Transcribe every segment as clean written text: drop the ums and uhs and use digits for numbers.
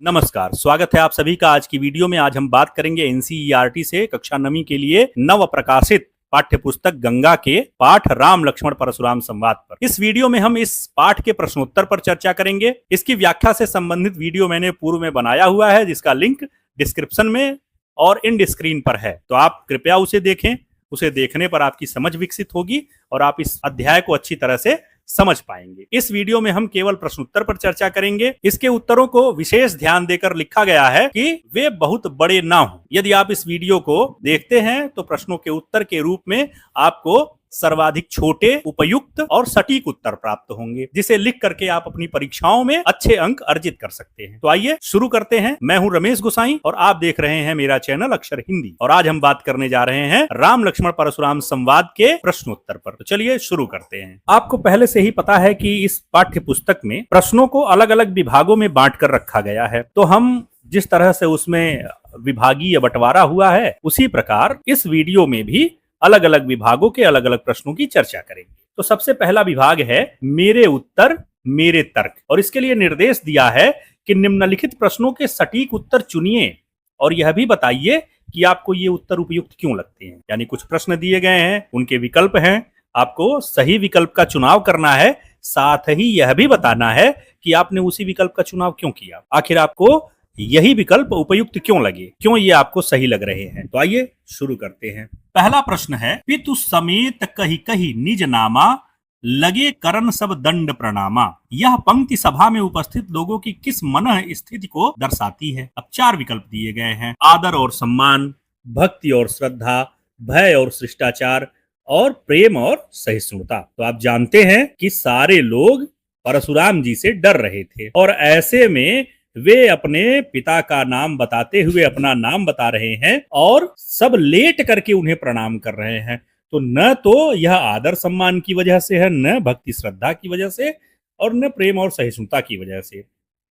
नमस्कार, स्वागत है आप सभी का आज की वीडियो में। आज हम बात करेंगे एनसीईआरटी से कक्षा 9वीं के लिए नव प्रकाशित पाठ्य पुस्तक गंगा के पाठ राम लक्ष्मण परशुराम संवाद पर। इस वीडियो में हम इस पाठ के प्रश्नोत्तर पर चर्चा करेंगे। इसकी व्याख्या से संबंधित वीडियो मैंने पूर्व में बनाया हुआ है, जिसका लिंक डिस्क्रिप्शन में और एंड स्क्रीन पर है, तो आप कृपया उसे देखें। उसे देखने पर आपकी समझ विकसित होगी और आप इस अध्याय को अच्छी तरह से समझ पाएंगे। इस वीडियो में हम केवल प्रश्नोत्तर पर चर्चा करेंगे। इसके उत्तरों को विशेष ध्यान देकर लिखा गया है कि वे बहुत बड़े ना हो। यदि आप इस वीडियो को देखते हैं तो प्रश्नों के उत्तर के रूप में आपको सर्वाधिक छोटे, उपयुक्त और सटीक उत्तर प्राप्त होंगे, जिसे लिख करके आप अपनी परीक्षाओं में अच्छे अंक अर्जित कर सकते हैं। तो आइए शुरू करते हैं। मैं हूं रमेश गोसाई और आप देख रहे हैं मेरा चैनल अक्षर हिंदी, और आज हम बात करने जा रहे हैं राम लक्ष्मण परशुराम संवाद के प्रश्नोत्तर पर। तो चलिए शुरू करते हैं। आपको पहले से ही पता है कि इस पाठ्य पुस्तक में प्रश्नों को अलग अलग विभागों में बांट कर रखा गया है। तो हम जिस तरह से उसमें विभागीय बंटवारा हुआ है, उसी प्रकार इस वीडियो में भी अलग अलग विभागों के अलग अलग प्रश्नों की चर्चा करेंगे। तो सबसे पहला विभाग है मेरे उत्तर मेरे तर्क, और इसके लिए निर्देश दिया है कि निम्नलिखित प्रश्नों के सटीक उत्तर चुनिए और यह भी बताइए कि आपको ये उत्तर उपयुक्त क्यों लगते हैं। यानी कुछ प्रश्न दिए गए हैं, उनके विकल्प हैं, आपको सही विकल्प का चुनाव करना है। साथ ही यह भी बताना है कि आपने उसी विकल्प का चुनाव क्यों किया, आखिर आपको यही विकल्प उपयुक्त क्यों लगे, क्यों ये आपको सही लग रहे हैं। तो आइए शुरू करते हैं। पहला प्रश्न है, पितु समेत कही कही निज नामा, लगे करन सब दंड प्रणामा। यह पंक्ति सभा में उपस्थित लोगों की किस मनः स्थिति को दर्शाती है। अब चार विकल्प दिए गए हैं: आदर और सम्मान, भक्ति और श्रद्धा, भय और शिष्टाचार, और प्रेम और सहिष्णुता। तो आप जानते हैं कि सारे लोग परशुराम जी से डर रहे थे, और ऐसे में वे अपने पिता का नाम बताते हुए अपना नाम बता रहे हैं और सब लेट करके उन्हें प्रणाम कर रहे हैं। तो न तो यह आदर सम्मान की वजह से है, न भक्ति श्रद्धा की वजह से, और न प्रेम और सहिष्णुता की वजह से।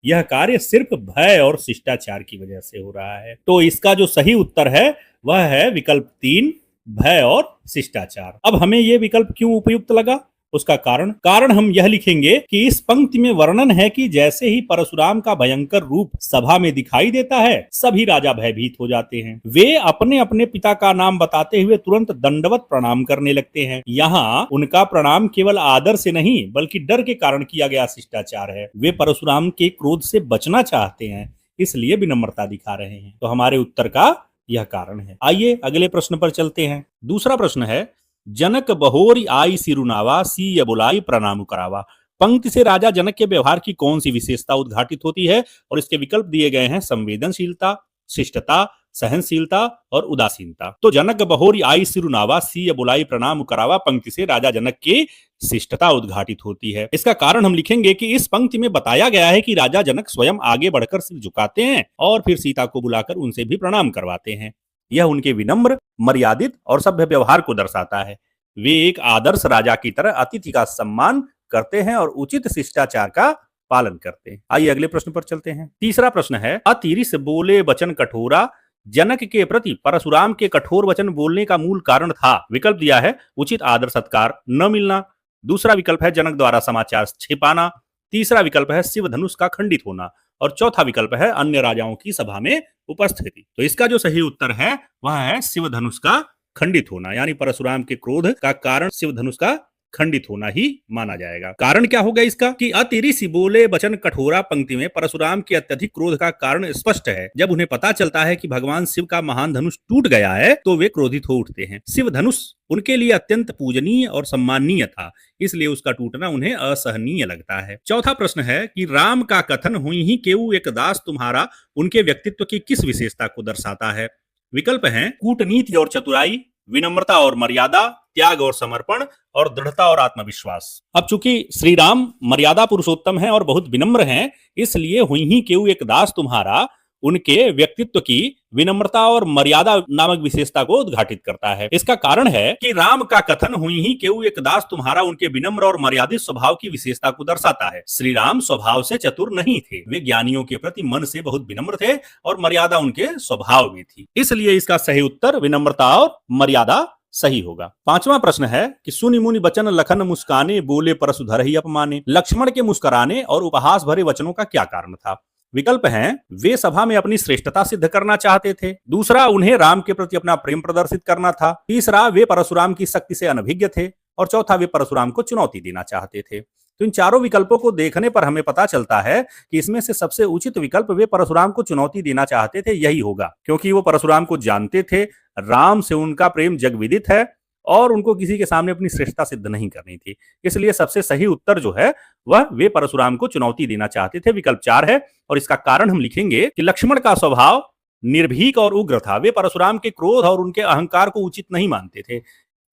यह कार्य सिर्फ भय और शिष्टाचार की वजह से हो रहा है। तो इसका जो सही उत्तर है वह है विकल्प 3, भय और शिष्टाचार। अब हमें यह विकल्प क्यों उपयुक्त लगा, उसका कारण हम यह लिखेंगे कि इस पंक्ति में वर्णन है कि जैसे ही परशुराम का भयंकर रूप सभा में दिखाई देता है, सभी राजा भयभीत हो जाते हैं। वे अपने अपने पिता का नाम बताते हुए तुरंत दंडवत प्रणाम करने लगते हैं। यहाँ उनका प्रणाम केवल आदर से नहीं बल्कि डर के कारण किया गया शिष्टाचार है। वे परशुराम के क्रोध से बचना चाहते हैं, इसलिए विनम्रता दिखा रहे हैं। तो हमारे उत्तर का यह कारण है। आइए अगले प्रश्न पर चलते हैं। दूसरा प्रश्न है, जनक बहोरी आई सिरुनावा, सी बुलाई प्रणाम करावा। पंक्ति से राजा जनक के व्यवहार की कौन सी विशेषता उद्घाटित होती है, और इसके विकल्प दिए गए हैं: संवेदनशीलता, शिष्टता, सहनशीलता और उदासीनता। तो जनक बहोरी आई सिरुनावा, सी बुलाई प्रणाम करावा पंक्ति से राजा जनक की शिष्टता उद्घाटित होती है। इसका कारण हम लिखेंगे कि इस पंक्ति में बताया गया है कि राजा जनक स्वयं आगे बढ़कर सिर झुकाते हैं और फिर सीता को बुलाकर उनसे भी प्रणाम करवाते हैं। यह उनके विनम्र, मर्यादित और सभ्य व्यवहार को दर्शाता है। वे एक आदर्श राजा की तरह अतिथि का सम्मान करते हैं और उचित शिष्टाचार का पालन करते हैं। आइए अगले प्रश्न पर चलते हैं। तीसरा प्रश्न है, अतिरिस बोले वचन कठोरा, जनक के प्रति परशुराम के कठोर वचन बोलने का मूल कारण था। विकल्प दिया है: उचित आदर सत्कार न मिलना। दूसरा विकल्प है जनक द्वारा समाचार छिपाना। तीसरा विकल्प है शिव धनुष का खंडित होना, और चौथा विकल्प है अन्य राजाओं की सभा में उपस्थिति। तो इसका जो सही उत्तर है वह है शिव धनुष का खंडित होना, यानी परशुराम के क्रोध का कारण शिव धनुष का खंडित होना ही माना जाएगा। कारण क्या होगा इसका कि अतिरिस बोले वचन कठोरा पंक्ति में परशुराम के अत्यधिक क्रोध का कारण स्पष्ट है। जब उन्हें पता चलता है कि भगवान शिव का महान धनुष टूट गया है तो वे क्रोधित हो उठते हैं। शिव धनुष उनके लिए अत्यंत पूजनीय और सम्माननीय था, इसलिए उसका टूटना उन्हें असहनीय लगता है। चौथा प्रश्न है कि राम का कथन हुई ही केऊ एक दास तुम्हारा उनके व्यक्तित्व की किस विशेषता को दर्शाता है। विकल्प हैं: कूटनीति और चतुराई, विनम्रता और मर्यादा, त्याग और समर्पण, और दृढ़ता और आत्मविश्वास। अब चूंकि श्री राम मर्यादा पुरुषोत्तम हैं और बहुत विनम्र हैं, इसलिए हुई ही केऊ एक दास तुम्हारा उनके व्यक्तित्व की विनम्रता और मर्यादा नामक विशेषता को उद्घाटित करता है। इसका कारण है कि राम का कथन हुई ही केऊ एक दास तुम्हारा उनके विनम्र और मर्यादित स्वभाव की विशेषता को दर्शाता है। श्री राम स्वभाव से चतुर नहीं थे, वे ज्ञानियों के प्रति मन से बहुत विनम्र थे और मर्यादा उनके स्वभाव में थी। इसलिए इसका सही उत्तर विनम्रता और मर्यादा सही होगा। पांचवा प्रश्न है कि सुनि मुनि बचन लखन मुस्काने, बोले परशु धरहि अपमाने। लक्ष्मण के मुस्कुराने और उपहास भरे वचनों का क्या कारण था। विकल्प हैं, वे सभा में अपनी श्रेष्ठता सिद्ध करना चाहते थे। दूसरा, उन्हें राम के प्रति अपना प्रेम प्रदर्शित करना था। तीसरा, वे परशुराम की शक्ति से अनभिज्ञ थे। और चौथा, वे परशुराम को चुनौती देना चाहते थे। तो इन चारों विकल्पों को देखने पर हमें पता चलता है कि इसमें से सबसे उचित विकल्प वे परशुराम को चुनौती देना चाहते थे यही होगा, क्योंकि वो परशुराम को जानते थे, राम से उनका प्रेम जगविदित है और उनको किसी के सामने अपनी श्रेष्ठता सिद्ध नहीं करनी थी। इसलिए सबसे सही उत्तर जो है वह वे परशुराम को चुनौती देना चाहते थे। विकल्प 4 है और इसका कारण हम लिखेंगे कि लक्ष्मण का स्वभाव निर्भीक और उग्र था। वे परशुराम के क्रोध और उनके अहंकार को उचित नहीं मानते थे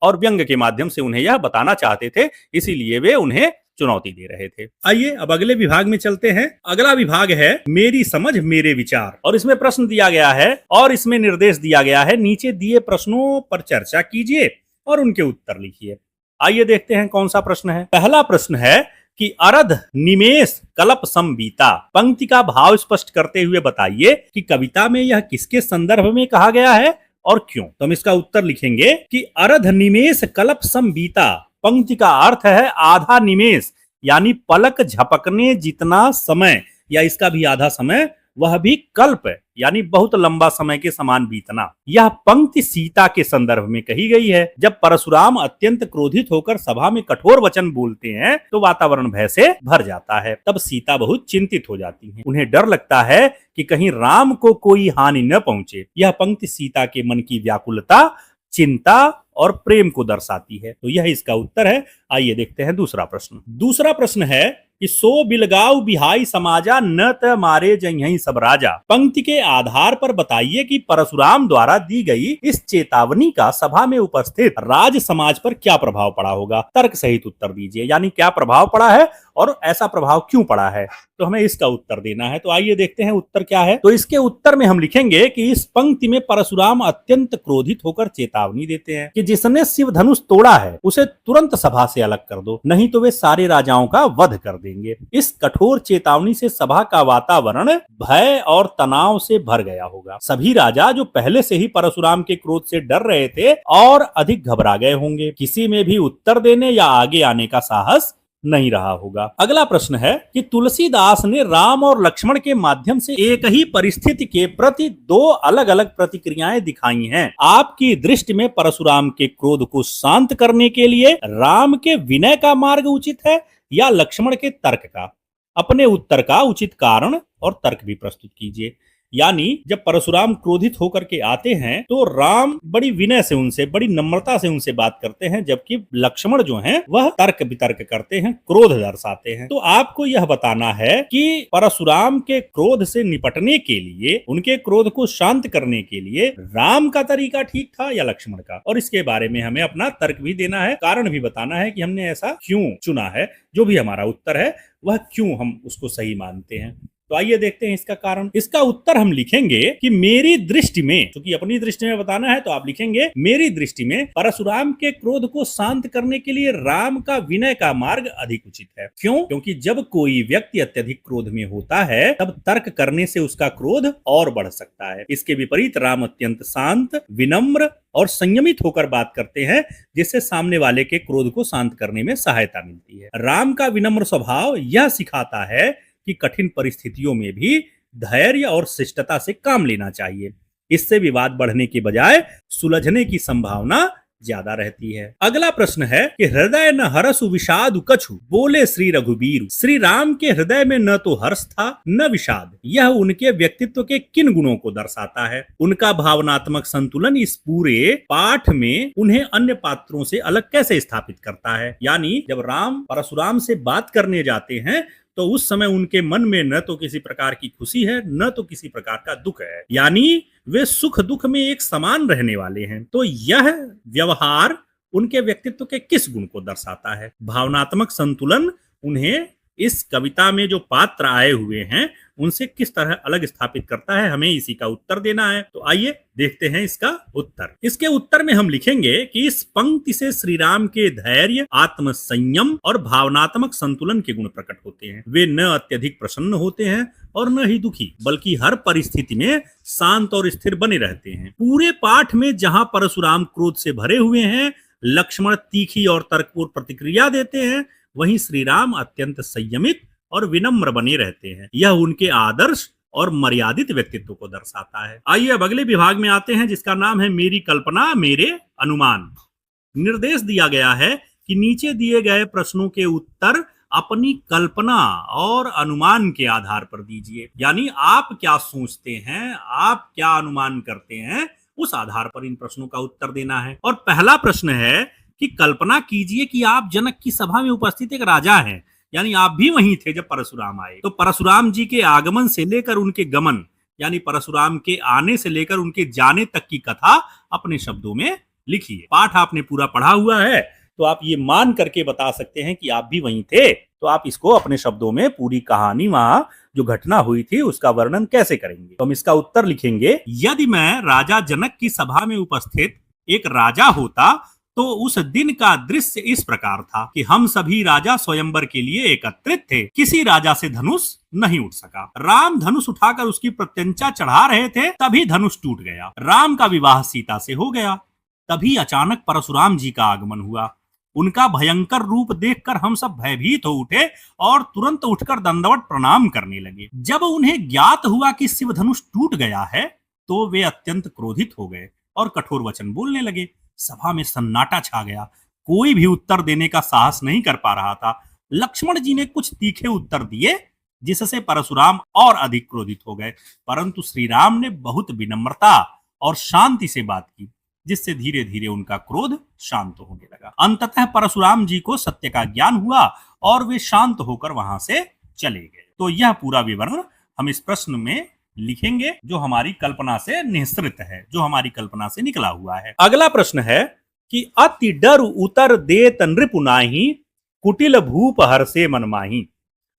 और व्यंग के माध्यम से उन्हें यह बताना चाहते थे, इसीलिए वे उन्हें चुनौती दे रहे थे। आइए अब अगले विभाग में चलते हैं। अगला विभाग है मेरी समझ मेरे विचार, और इसमें प्रश्न दिया गया है और इसमें निर्देश दिया गया है, नीचे दिए प्रश्नों पर चर्चा कीजिए और उनके उत्तर लिखिए। आइए देखते हैं कौन सा प्रश्न है। पहला प्रश्न है कि अरध निमेष कल्प संबीता पंक्ति का भाव स्पष्ट करते हुए बताइए कि कविता में यह किसके संदर्भ में कहा गया है और क्यों। तो हम इसका उत्तर लिखेंगे कि अरध निमेष कल्प संबीता पंक्ति का अर्थ है आधा निमेष यानी पलक झपकने जितना समय, या इसका भी आधा समय, वह भी कल्प यानी बहुत लंबा समय के समान बीतना। यह पंक्ति सीता के संदर्भ में कही गई है। जब परशुराम अत्यंत क्रोधित होकर सभा में कठोर वचन बोलते हैं तो वातावरण भय से भर जाता है। तब सीता बहुत चिंतित हो जाती हैं। उन्हें डर लगता है कि कहीं राम को कोई हानि न पहुंचे। यह पंक्ति सीता के मन की व्याकुलता, चिंता और प्रेम को दर्शाती है। तो यह इसका उत्तर है। आइए देखते हैं दूसरा प्रश्न। दूसरा प्रश्न है कि सो बिलगाव बिहाई समाजा न त मारे जयहि सब राजा पंक्ति के आधार पर बताइए कि परशुराम द्वारा दी गई इस चेतावनी का सभा में उपस्थित राज समाज पर क्या प्रभाव पड़ा होगा। तर्क सहित उत्तर दीजिए, यानी क्या प्रभाव पड़ा है और ऐसा प्रभाव क्यों पड़ा है, तो हमें इसका उत्तर देना है। तो आइए देखते हैं उत्तर क्या है। तो इसके उत्तर में हम लिखेंगे कि इस पंक्ति में परशुराम अत्यंत क्रोधित होकर चेतावनी देते हैं कि जिसने शिव धनुष तोड़ा है उसे तुरंत सभा से अलग कर दो, नहीं तो वे सारे राजाओं का वध कर देंगे। इस कठोर चेतावनी से सभा का वातावरण भय और तनाव से भर गया होगा। सभी राजा जो पहले से ही परशुराम के क्रोध से डर रहे थे और अधिक घबरा गए होंगे। किसी में भी उत्तर देने या आगे आने का साहस नहीं रहा होगा। अगला प्रश्न है कि तुलसीदास ने राम और लक्ष्मण के माध्यम से एक ही परिस्थिति के प्रति दो अलग अलग प्रतिक्रियाएं दिखाई हैं। आपकी दृष्टि में परशुराम के क्रोध को शांत करने के लिए राम के विनय का मार्ग उचित है या लक्ष्मण के तर्क का? अपने उत्तर का उचित कारण और तर्क भी प्रस्तुत कीजिए। यानी जब परशुराम क्रोधित होकर के आते हैं तो राम बड़ी विनय से उनसे, बड़ी नम्रता से उनसे बात करते हैं, जबकि लक्ष्मण जो हैं वह तर्क वितर्क करते हैं, क्रोध दर्शाते हैं। तो आपको यह बताना है कि परशुराम के क्रोध से निपटने के लिए, उनके क्रोध को शांत करने के लिए राम का तरीका ठीक था या लक्ष्मण का, और इसके बारे में हमें अपना तर्क भी देना है, कारण भी बताना है कि हमने ऐसा क्यों चुना है। जो भी हमारा उत्तर है वह क्यों हम उसको सही मानते हैं। तो आइए देखते हैं इसका कारण। इसका उत्तर हम लिखेंगे कि मेरी दृष्टि में, क्योंकि अपनी दृष्टि में बताना है तो आप लिखेंगे मेरी दृष्टि में परशुराम के क्रोध को शांत करने के लिए राम का विनय का मार्ग अधिक उचित है। क्यों? क्योंकि जब कोई व्यक्ति अत्यधिक क्रोध में होता है तब तर्क करने से उसका क्रोध और बढ़ सकता है। इसके विपरीत राम अत्यंत शांत, विनम्र और संयमित होकर बात करते हैं, जिससे सामने वाले के क्रोध को शांत करने में सहायता मिलती है। राम का विनम्र स्वभाव यह सिखाता है कि कठिन परिस्थितियों में भी धैर्य और शिष्टता से काम लेना चाहिए। इससे विवाद बढ़ने के बजाय सुलझने की संभावना ज्यादा रहती है। अगला प्रश्न है कि हृदय न हरसु विषाद कछु बोले श्री रघुबीर। श्री राम के हृदय में न तो हर्ष था न विषाद। यह उनके व्यक्तित्व के किन गुणों को दर्शाता है? उनका भावनात्मक संतुलन इस पूरे पाठ में उन्हें अन्य पात्रों से अलग कैसे स्थापित करता है? यानी जब राम परशुराम से बात करने जाते हैं तो उस समय उनके मन में न तो किसी प्रकार की खुशी है न तो किसी प्रकार का दुख है, यानी वे सुख दुख में एक समान रहने वाले हैं। तो यह व्यवहार उनके व्यक्तित्व के किस गुण को दर्शाता है? भावनात्मक संतुलन उन्हें इस कविता में जो पात्र आए हुए हैं उनसे किस तरह अलग स्थापित करता है, हमें इसी का उत्तर देना है। तो आइए देखते हैं इसका उत्तर। इसके उत्तर में हम लिखेंगे कि इस पंक्ति से श्री राम के धैर्य, आत्म संयम और भावनात्मक संतुलन के गुण प्रकट होते हैं। वे न अत्यधिक प्रसन्न होते हैं और न ही दुखी, बल्कि हर परिस्थिति में शांत और स्थिर बने रहते हैं। पूरे पाठ में जहां परशुराम क्रोध से भरे हुए हैं, लक्ष्मण तीखी और तर्कपूर्ण प्रतिक्रिया देते हैं, वहीं श्री राम अत्यंत संयमित और विनम्र बने रहते हैं। यह उनके आदर्श और मर्यादित व्यक्तित्व को दर्शाता है। आइए अब अगले विभाग में आते हैं, जिसका नाम है मेरी कल्पना मेरे अनुमान। निर्देश दिया गया है कि नीचे दिए गए प्रश्नों के उत्तर अपनी कल्पना और अनुमान के आधार पर दीजिए। यानी आप क्या सोचते हैं, आप क्या अनुमान करते हैं, उस आधार पर इन प्रश्नों का उत्तर देना है। और पहला प्रश्न है कि कल्पना कीजिए कि आप जनक की सभा में उपस्थित एक राजा हैं, यानी आप भी वहीं थे जब परशुराम आए। तो परशुराम जी के आगमन से लेकर उनके गमन, यानी परशुराम के आने से लेकर उनके जाने तक की कथा अपने शब्दों में लिखिए। पाठ आपने पूरा पढ़ा हुआ है, तो आप ये मान करके बता सकते हैं कि आप भी वहीं थे। तो आप इसको अपने शब्दों में पूरी कहानी, वहां जो घटना हुई थी, उसका वर्णन कैसे करेंगे। तो हम इसका उत्तर लिखेंगे, यदि मैं राजा जनक की सभा में उपस्थित एक राजा होता तो उस दिन का दृश्य इस प्रकार था कि हम सभी राजा स्वयंवर के लिए एकत्रित थे। किसी राजा से धनुष नहीं उठ सका। राम धनुष उठाकर उसकी प्रत्यंचा चढ़ा रहे थे, तभी धनुष टूट गया। राम का विवाह सीता से हो गया। तभी अचानक परशुराम जी का आगमन हुआ। उनका भयंकर रूप देखकर हम सब भयभीत हो उठे और तुरंत उठकर दंडवत प्रणाम करने लगे। जब उन्हें ज्ञात हुआ कि शिव धनुष टूट गया है, तो वे अत्यंत क्रोधित हो गए और कठोर वचन बोलने लगे। सभा में सन्नाटा छा गया। कोई भी उत्तर देने का साहस नहीं कर पा रहा था। लक्ष्मण जी ने कुछ तीखे उत्तर दिए, जिससे परशुराम और अधिक क्रोधित हो गए, परंतु श्री राम ने बहुत विनम्रता और शांति से बात की, जिससे धीरे धीरे उनका क्रोध शांत होने लगा। अंततः परशुराम जी को सत्य का ज्ञान हुआ और वे शांत होकर वहां से चले गए। तो यह पूरा विवरण हम इस प्रश्न में लिखेंगे, जो हमारी कल्पना से निःसृत है, जो हमारी कल्पना से निकला हुआ है। अगला प्रश्न है कि अति डर उतर देत नृपु नाहि, कुटिल भूप हर्षे मन माहि।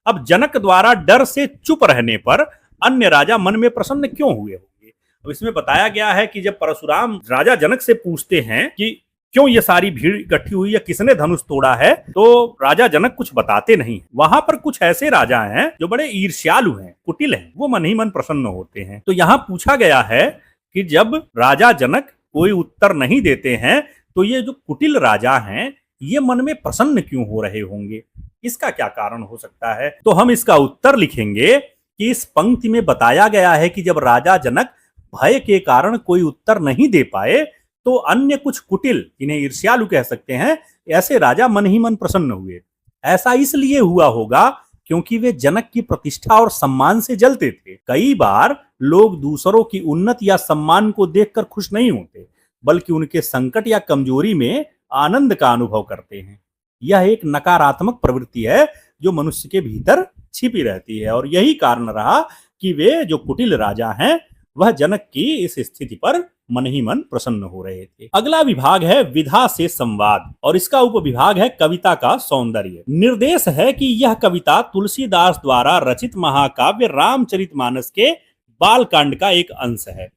अब जनक द्वारा डर से चुप रहने पर अन्य राजा मन में प्रसन्न क्यों हुए होंगे। अब इसमें बताया गया है कि जब परशुराम राजा जनक से पूछते हैं कि क्यों ये सारी भीड़ इकट्ठी हुई या किसने धनुष तोड़ा है, तो राजा जनक कुछ बताते नहीं। वहां पर कुछ ऐसे राजा हैं जो बड़े ईर्ष्यालु हैं, कुटिल हैं, वो मन ही मन प्रसन्न होते हैं। तो यहाँ पूछा गया है कि जब राजा जनक कोई उत्तर नहीं देते हैं, तो ये जो कुटिल राजा हैं, ये मन में प्रसन्न क्यों हो रहे होंगे, इसका क्या कारण हो सकता है। तो हम इसका उत्तर लिखेंगे कि इस पंक्ति में बताया गया है कि जब राजा जनक भय के कारण कोई उत्तर नहीं दे पाए, तो अन्य कुछ कुटिल, जिन्हें ईर्ष्यालु कह सकते हैं, ऐसे राजा मन ही मन प्रसन्न हुए। ऐसा इसलिए हुआ होगा क्योंकि वे जनक की प्रतिष्ठा और सम्मान से जलते थे। कई बार लोग दूसरों की उन्नति या सम्मान को देखकर खुश नहीं होते, बल्कि उनके संकट या कमजोरी में आनंद का अनुभव करते हैं। यह एक नकारात्मक प्रवृत्ति है जो मनुष्य के भीतर छिपी रहती है, और यही कारण रहा कि वे जो कुटिल राजा हैं, वह जनक की इस स्थिति पर मन ही मन प्रसन्न हो रहे थे। अगला विभाग है विधा से संवाद, और इसका उपविभाग है कविता का सौंदर्य। निर्देश है कि यह कविता तुलसीदास द्वारा रचित महाकाव्य रामचरितमानस के बालकांड का एक अंश है,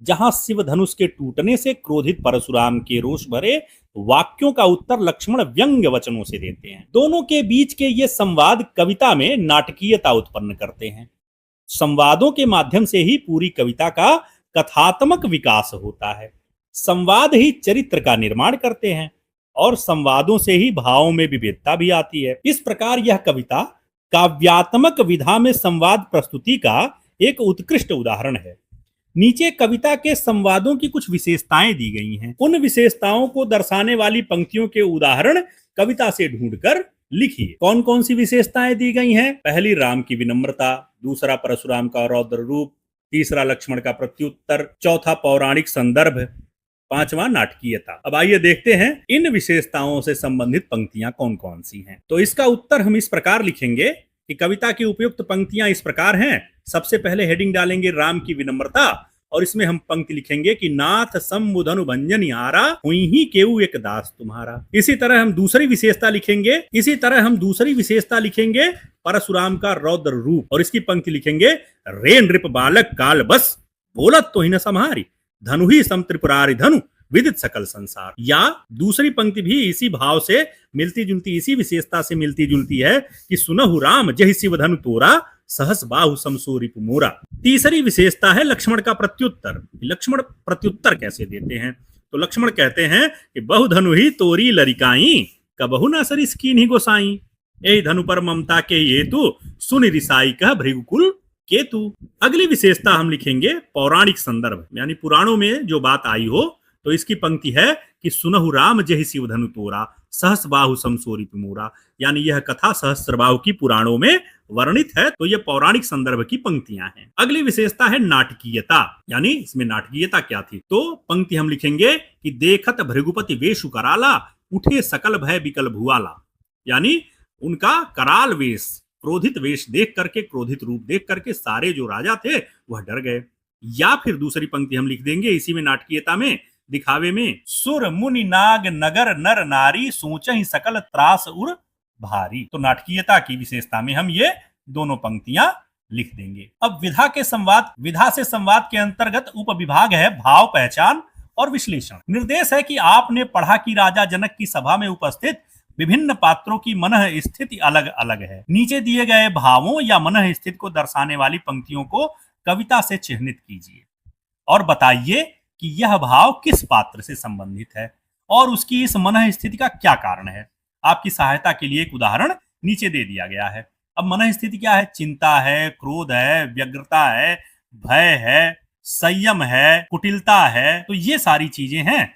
जहां शिव धनुष के टूटने से क्रोधित परशुराम के रोष भरे वाक्यों का उत्तर लक्ष्मण व्यंग्य वचनों से देते हैं। दोनों के बीच के ये संवाद कविता में नाटकीयता उत्पन्न करते हैं। संवादों के माध्यम से ही पूरी कविता का कथात्मक विकास होता है। संवाद ही चरित्र का निर्माण करते हैं, और संवादों से ही भावों में विविधता भी आती है। इस प्रकार यह कविता काव्यात्मक विधा में संवाद प्रस्तुति का एक उत्कृष्ट उदाहरण है। नीचे कविता के संवादों की कुछ विशेषताएं दी गई हैं। उन विशेषताओं को दर्शाने वाली पंक्तियों के उदाहरण कविता से ढूंढकर लिखिए। कौन कौन सी विशेषताएं दी गई हैं? पहली राम की विनम्रता, दूसरा परशुराम का रौद्र रूप, तीसरा लक्ष्मण का प्रत्युत्तर, चौथा पौराणिक संदर्भ, पांचवा नाटकीयता। अब आइए देखते हैं इन विशेषताओं से संबंधित पंक्तियां कौन कौन सी हैं। तो इसका उत्तर हम इस प्रकार लिखेंगे कि कविता की उपयुक्त पंक्तियां इस प्रकार हैं। सबसे पहले हेडिंग डालेंगे राम की विनम्रता, और इसमें हम पंक्ति लिखेंगे कि नाथ सम्बुधनु भंजन यारा, हुई ही केऊ एक दास तुम्हारा। इसी तरह हम दूसरी विशेषता लिखेंगे परशुराम का रौद्र रूप, और इसकी पंक्ति लिखेंगे रे नृप बालक काल बस, बोलत तो ही न सम्हारी, धनु ही सम त्रिपुरारि धनु, विदित सकल संसार। या दूसरी पंक्ति भी इसी भाव से मिलती जुलती, इसी विशेषता से मिलती जुलती है कि सुनहु राम जहि शिव धनु तोरा, सहस बाहु समसो रिपु मोरा। तीसरी विशेषता है लक्ष्मण का प्रत्युत्तर। लक्ष्मण प्रत्युत्तर कैसे देते हैं? तो लक्ष्मण कहते हैं कि बहुधनु ही तोरी लरिकाई, कबहु न सरिस कीन्ही गोसाई। ए धनु पर ममता के हेतु सुन रिसाई कह भृगुकुल केतु। अगली विशेषता हम लिखेंगे पौराणिक संदर्भ, यानी पुराणों में जो बात आई हो। तो इसकी पंक्ति है कि सुनहु राम जहि शिव धनु तोरा सहस बाहु समसोरी मोरा, यानी यह कथा सहस्त्रबाहु की पुराणों में वर्णित है। तो यह पौराणिक संदर्भ की पंक्तियां हैं। अगली विशेषता है नाटकीयता, यानी इसमें नाटकीयता क्या थी। तो पंक्ति हम लिखेंगे कि देखत भृगुपति वेशु कराला उठे सकल भय विकल भुआला, यानी उनका कराल वेश, क्रोधित वेश देख करके, क्रोधित रूप देख करके सारे जो राजा थे वह डर गए। या फिर दूसरी पंक्ति हम लिख देंगे इसी में नाटकीयता में, दिखावे में, सुर मुनि नाग नगर नर नारी सोचहि सकल त्रास उर भारी। तो नाटकीयता की विशेषता में हम ये दोनों पंक्तियां लिख देंगे। अब विधा के संवाद, विधा से संवाद के अंतर्गत उपविभाग है भाव पहचान और विश्लेषण। निर्देश है कि आपने पढ़ा कि राजा जनक की सभा में उपस्थित विभिन्न पात्रों की मनः स्थिति अलग अलग है। नीचे दिए गए भावों या मनः स्थिति को दर्शाने वाली पंक्तियों को कविता से चिह्नित कीजिए और बताइए कि यह भाव किस पात्र से संबंधित है और उसकी इस मनः स्थिति का क्या कारण है। आपकी सहायता के लिए एक उदाहरण नीचे दे दिया गया है। अब मनः स्थिति क्या है? चिंता है, क्रोध है, व्यग्रता है, भय है, संयम है, कुटिलता है। तो ये सारी चीजें हैं।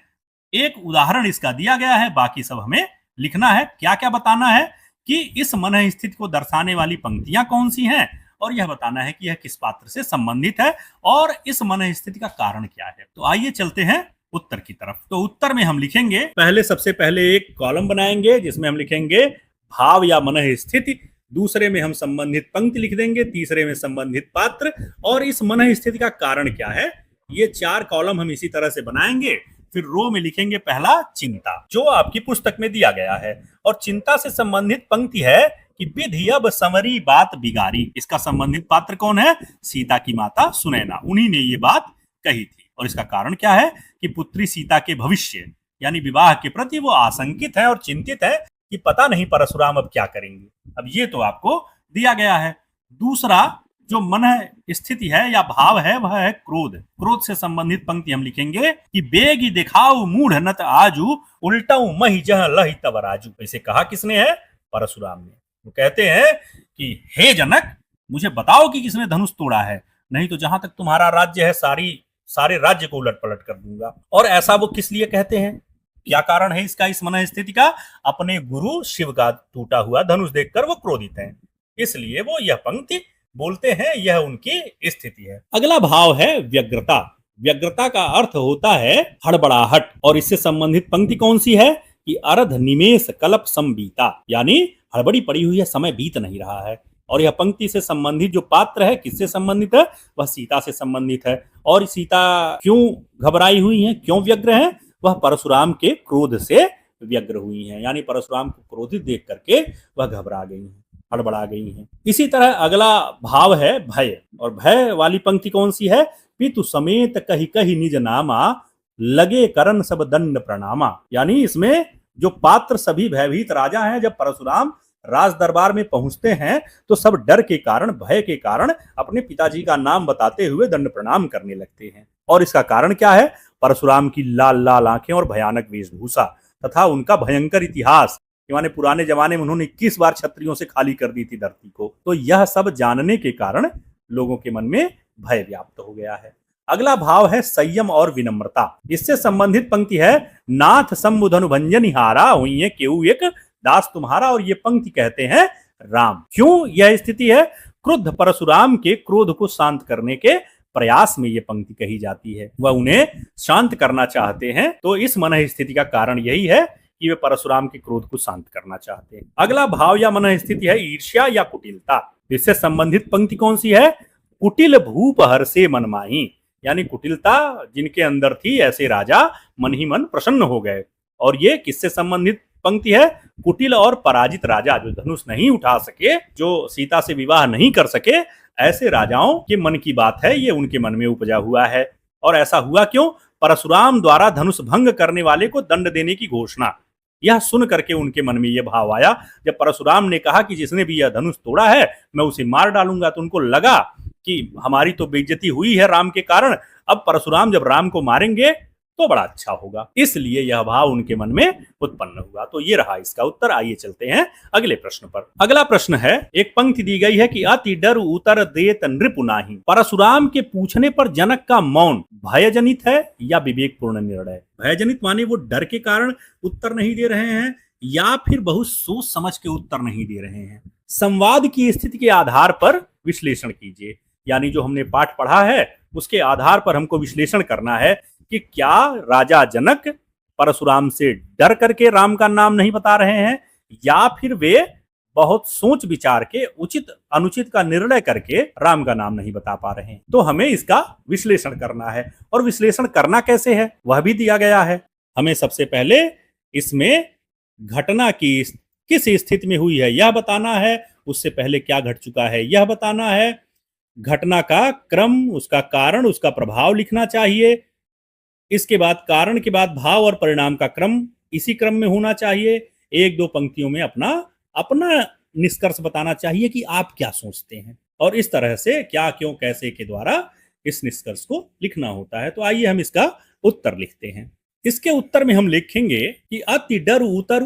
एक उदाहरण इसका दिया गया है, बाकी सब हमें लिखना है। क्या क्या बताना है कि इस मनः स्थिति को दर्शाने वाली पंक्तियां कौन सी हैं और यह बताना है कि यह किस पात्र से संबंधित है और इस मनः स्थिति का कारण क्या है। तो आइए चलते हैं उत्तर की तरफ। तो उत्तर में हम लिखेंगे, पहले सबसे पहले एक कॉलम बनाएंगे जिसमें हम लिखेंगे भाव या मनः स्थिति, दूसरे में हम संबंधित पंक्ति लिख देंगे, तीसरे में संबंधित पात्र और इस मनः स्थिति का कारण क्या है। ये 4 कॉलम हम इसी तरह से बनाएंगे। फिर रो में लिखेंगे पहला चिंता, जो आपकी पुस्तक में दिया गया है, और चिंता से संबंधित पंक्ति है कि विधि अब समरी बात बिगारी। इसका संबंधित पात्र कौन है? सीता की माता सुनैना, उन्हीं ने ये बात कही थी। और इसका कारण क्या है कि पुत्री सीता के भविष्य यानी विवाह के प्रति वो आशंकित है और चिंतित है कि पता नहीं परशुराम अब क्या करेंगे। अब ये तो आपको दिया गया है। दूसरा जो मन स्थिति है या भाव है वह है क्रोध। क्रोध से संबंधित पंक्ति हम लिखेंगे कि बेगी दिखाओ मूढ़ नत आजू उल्टाऊ मही जह लही तब राजू। ऐसे कहा किसने है? परशुराम ने। वो कहते हैं कि हे जनक, मुझे बताओ कि किसने धनुष तोड़ा है, नहीं तो जहां तक तुम्हारा राज्य है सारे राज्य को उलट पलट कर दूंगा। और ऐसा वो किस लिए कहते हैं? क्या कारण है इसका, इस मन स्थिति का? अपने गुरु शिव का टूटा हुआ धनुष देखकर वो क्रोधित हैं, इसलिए वो यह पंक्ति बोलते हैं। यह उनकी स्थिति है। अगला भाव है व्यग्रता। व्यग्रता का अर्थ होता है हड़बड़ाहट, और इससे संबंधित पंक्ति कौन सी है कि अर्ध निमेष कल्प संबीता, यानी हड़बड़ी पड़ी हुई है, समय बीत नहीं रहा है। और यह पंक्ति से संबंधित जो पात्र है किससे संबंधित है? वह सीता से संबंधित है। और सीता क्यों घबराई हुई है, क्यों व्यग्र है? वह परशुराम के क्रोध से व्यग्र हुई हैं, यानी परशुराम को क्रोधित देख करके वह घबरा गई हैं, हड़बड़ा गई हैं। इसी तरह अगला भाव है भय, और भय वाली पंक्ति कौन सी है? पितु समेत कही कही निज नामा लगे करन सब दंड प्रणामा, यानी इसमें जो पात्र सभी भयभीत राजा हैं, जब परशुराम राज दरबार में पहुंचते हैं तो सब डर के कारण, भय के कारण अपने पिताजी का नाम बताते हुए दंड प्रणाम करने लगते हैं। और इसका कारण क्या है? परशुराम की लाल लाल आंखें और भयानक वेशभूषा तथा उनका भयंकर इतिहास, माने पुराने जमाने में उन्होंने 21 बार क्षत्रियों से खाली कर दी थी धरती को। तो यह सब जानने के कारण लोगों के मन में भय व्याप्त हो गया है। अगला भाव है संयम और विनम्रता। इससे संबंधित पंक्ति है नाथ सम्बुधनु भंजनिहारा हुई है केहू एक दास तुम्हारा, और ये पंक्ति कहते हैं राम। क्यों यह स्थिति है? क्रुद्ध परशुराम के क्रोध को शांत करने के प्रयास में ये पंक्ति कही जाती है। वह उन्हें शांत करना चाहते हैं। तो इस मन स्थिति का कारण यही है कि वे परशुराम के क्रोध को शांत करना चाहते हैं। अगला भाव या मन स्थिति है ईर्ष्या या कुटिलता। इससे संबंधित पंक्ति कौन सी है? कुटिल भूप हर्षे मनमाही, यानी कुटिलता जिनके अंदर थी ऐसे राजा मन ही मन प्रसन्न हो गए। और ये किससे संबंधित पंक्ति है? कुटिल और पराजित राजा, जो धनुष नहीं उठा सके, जो सीता से विवाह नहीं कर सके, ऐसे राजाओं के मन की बात है, ये उनके मन में उपजा हुआ है। और ऐसा हुआ क्यों? परशुराम द्वारा धनुष भंग करने वाले को दंड देने की घोषणा, यह सुन करके उनके मन में यह भाव आया। जब परशुराम ने कहा कि जिसने भी यह धनुष तोड़ा है मैं उसे मार डालूंगा, तो उनको लगा कि हमारी तो बेइज्जती हुई है राम के कारण। अब परशुराम जब राम को मारेंगे तो बड़ा अच्छा होगा, इसलिए यह भाव उनके मन में उत्पन्न हुआ। तो ये रहा इसका उत्तर। आइए चलते हैं अगले प्रश्न पर। अगला प्रश्न है, एक पंक्ति दी गई है कि अति डर उतर देत नृपु नाहि। परशुराम के पूछने पर जनक का मौन भयजनित है या विवेकपूर्ण निर्णय? भयजनित माने वो डर के कारण उत्तर नहीं दे रहे हैं या फिर बहुत सोच समझ के उत्तर नहीं दे रहे हैं। संवाद की स्थिति के आधार पर विश्लेषण कीजिए, यानी जो हमने पाठ पढ़ा है उसके आधार पर हमको विश्लेषण करना है कि क्या राजा जनक परशुराम से डर करके राम का नाम नहीं बता रहे हैं या फिर वे बहुत सोच विचार के उचित अनुचित का निर्णय करके राम का नाम नहीं बता पा रहे हैं। तो हमें इसका विश्लेषण करना है, और विश्लेषण करना कैसे है वह भी दिया गया है। हमें सबसे पहले इसमें घटना की किस स्थिति में हुई है यह बताना है, उससे पहले क्या घट चुका है यह बताना है, घटना का क्रम, उसका कारण, उसका प्रभाव लिखना चाहिए। इसके बाद कारण के बाद भाव और परिणाम का क्रम इसी क्रम में होना चाहिए। एक दो पंक्तियों में अपना अपना निष्कर्ष बताना चाहिए कि आप क्या सोचते हैं, और इस तरह से क्या क्यों कैसे के द्वारा इस निष्कर्ष को लिखना होता है। तो आइए हम इसका उत्तर लिखते हैं। इसके उत्तर में हम लिखेंगे कि अति डर उतर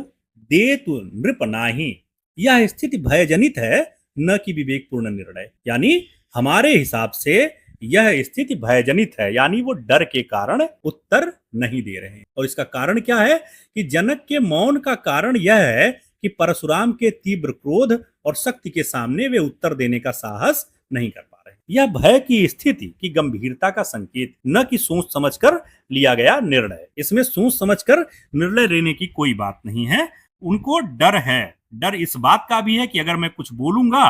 देतु नृप नाहि। यह स्थिति भयजनित है न कि विवेकपूर्ण निर्णय। यानी हमारे हिसाब से यह स्थिति भयजनित है, यानी वो डर के कारण उत्तर नहीं दे रहे हैं। और इसका कारण क्या है कि जनक के मौन का कारण यह है कि परशुराम के तीव्र क्रोध और शक्ति के सामने वे उत्तर देने का साहस नहीं कर पा रहे। यह भय की स्थिति की गंभीरता का संकेत, न कि सोच समझकर लिया गया निर्णय। इसमें सोच समझकर निर्णय लेने की कोई बात नहीं है। उनको डर है। डर इस बात का भी है कि अगर मैं कुछ बोलूंगा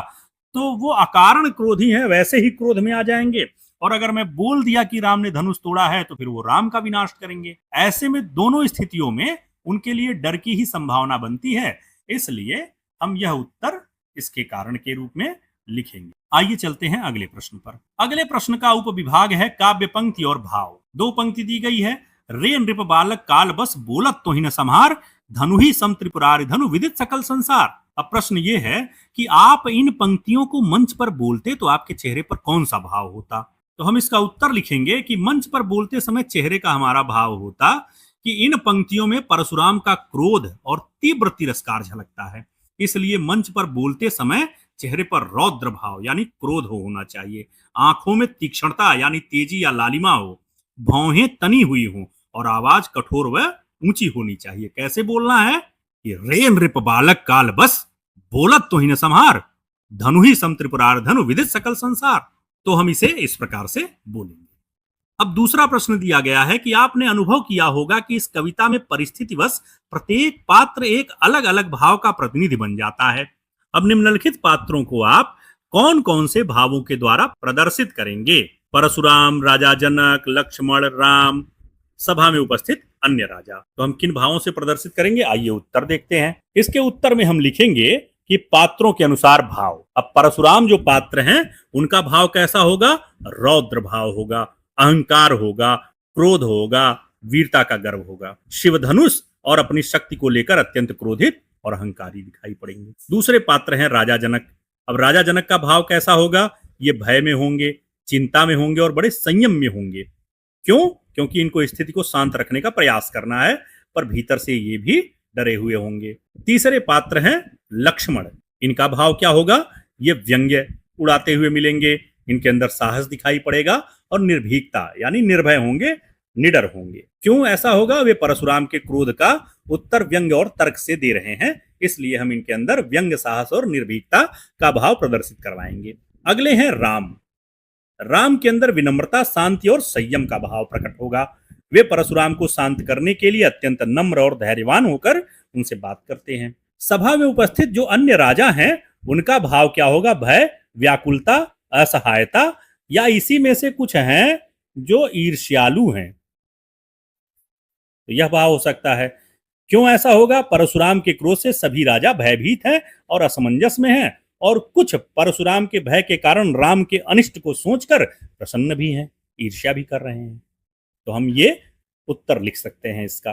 तो वो अकारण क्रोधी हैं, वैसे ही क्रोध में आ जाएंगे, और अगर मैं बोल दिया कि राम ने धनुष तोड़ा है तो फिर वो राम का विनाश करेंगे। ऐसे में दोनों स्थितियों में उनके लिए डर की ही संभावना बनती है, इसलिए हम यह उत्तर इसके कारण के रूप में लिखेंगे। आइए चलते हैं अगले प्रश्न पर। अगले प्रश्न का उपविभाग है काव्य पंक्ति और भाव। दो पंक्ति दी गई है, रे नृप बालक काल बस बोलत तो ही न संहार, धनु ही सम त्रिपुरारि धनु विदित सकल संसार। अब प्रश्न ये है कि आप इन पंक्तियों को मंच पर बोलते तो आपके चेहरे पर कौन सा भाव होता? तो हम इसका उत्तर लिखेंगे कि मंच पर बोलते समय चेहरे का हमारा भाव होता कि इन पंक्तियों में परशुराम का क्रोध और तीव्र तिरस्कार झलकता है, इसलिए मंच पर बोलते समय चेहरे पर रौद्र भाव यानी क्रोध होना चाहिए, आंखों में तीक्ष्णता यानी तेजी या लालिमा हो, भौहें तनी हुई हो और आवाज कठोर व ऊंची होनी चाहिए। कैसे बोलना है कि रे नृप बालक काल बस बोलत तो ही न संहार, धनु ही सम त्रिपुरार धनु विदित सकल संसार। तो हम इसे इस प्रकार से बोलेंगे। अब दूसरा प्रश्न दिया गया है कि आपने अनुभव किया होगा कि इस कविता में परिस्थितिवश प्रत्येक पात्र एक अलग अलग भाव का प्रतिनिधि बन जाता है। अब निम्नलिखित पात्रों को आप कौन कौन से भावों के द्वारा प्रदर्शित करेंगे? परशुराम, राजा जनक, लक्ष्मण, राम, सभा में उपस्थित अन्य राजा। तो हम किन भावों से प्रदर्शित करेंगे? आइए उत्तर देखते हैं। इसके उत्तर में हम लिखेंगे कि पात्रों के अनुसार भाव। अब परशुराम जो पात्र हैं उनका भाव कैसा होगा? रौद्र भाव होगा, अहंकार होगा, क्रोध होगा, वीरता का गर्व होगा। शिवधनुष और अपनी शक्ति को लेकर अत्यंत क्रोधित और अहंकारी दिखाई पड़ेंगे। दूसरे पात्र हैं राजा जनक। अब राजा जनक का भाव कैसा होगा? ये भय में होंगे, चिंता में होंगे और बड़े संयम में होंगे। क्यों? क्योंकि इनको स्थिति को शांत रखने का प्रयास करना है, पर भीतर से ये भी डरे हुए होंगे। तीसरे पात्र हैं लक्ष्मण। इनका भाव क्या होगा? ये व्यंग्य उड़ाते हुए मिलेंगे, इनके अंदर साहस दिखाई पड़ेगा और निर्भीकता यानी निर्भय होंगे, निडर होंगे। क्यों ऐसा होगा? वे परशुराम के क्रोध का उत्तर व्यंग्य और तर्क से दे रहे हैं, इसलिए हम इनके अंदर व्यंग्य, साहस और निर्भीकता का भाव प्रदर्शित करवाएंगे। अगले हैं राम। राम के अंदर विनम्रता, शांति और संयम का भाव प्रकट होगा। वे परशुराम को शांत करने के लिए अत्यंत नम्र और धैर्यवान होकर उनसे बात करते हैं। सभा में उपस्थित जो अन्य राजा हैं उनका भाव क्या होगा? भय, व्याकुलता, असहायता, या इसी में से कुछ हैं जो ईर्ष्यालु हैं, तो यह भाव हो सकता है। क्यों ऐसा होगा? परशुराम के क्रोध से सभी राजा भयभीत हैं और असमंजस में हैं, और कुछ परशुराम के भय के कारण राम के अनिष्ट को सोचकर प्रसन्न भी हैं, ईर्ष्या भी कर रहे हैं। तो हम ये उत्तर लिख सकते हैं इसका।